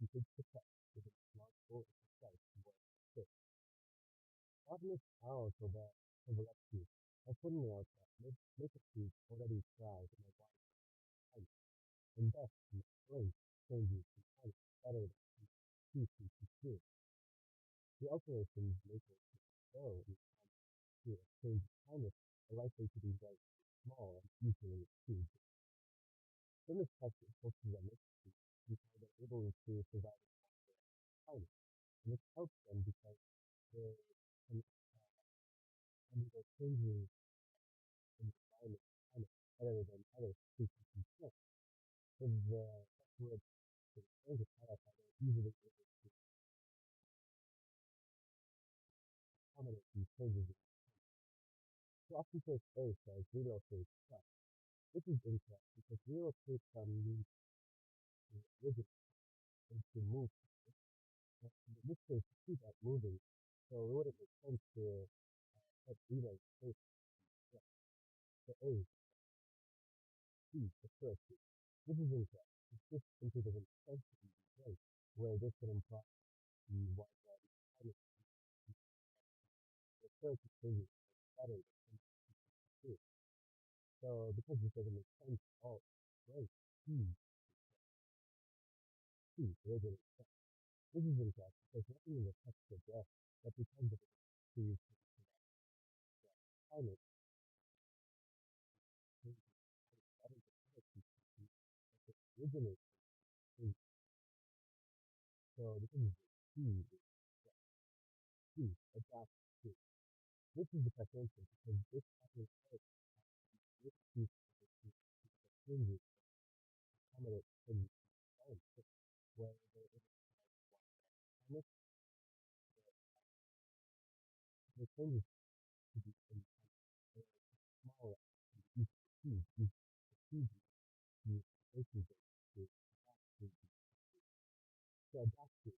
you could protect with a smart or precise voice assist. Optimus also that cover up to by pointing out that Makepeace already thrive in a wide climate, and thus can explain changes in climate better than PCC2. The alterations Maker can show in to a change in climate are likely to be very small and easily achieved. Thermos Texas focuses on Makepeace because they're able to survive in climate, and it helps them because they can undergo changes in environment climate better than other species in plant. So the software can change the product how they're easily able to accommodate these changes. So often take A says relocate stuff. This is incorrect because relocate means to originate and to move. And in this case, to keep that moving. So it wouldn't make sense to put relocate. Yeah. So A, C, the first. This is incorrect. This simply doesn't make sense in the way where this would imply the wide variety of climate refer to changes better than two. So because this doesn't make sense at all, right? C, C, original stuff. This is incorrect because nothing in the text suggests that because of the trees climate changes better than other species, that it originates in. So because of C, C, adapt to. This is the correct answer because this happens first with species that changes accommodate in environment where they're able to climate, the changes to be in smaller and easy to achieve. These procedures use spatial data to adapt to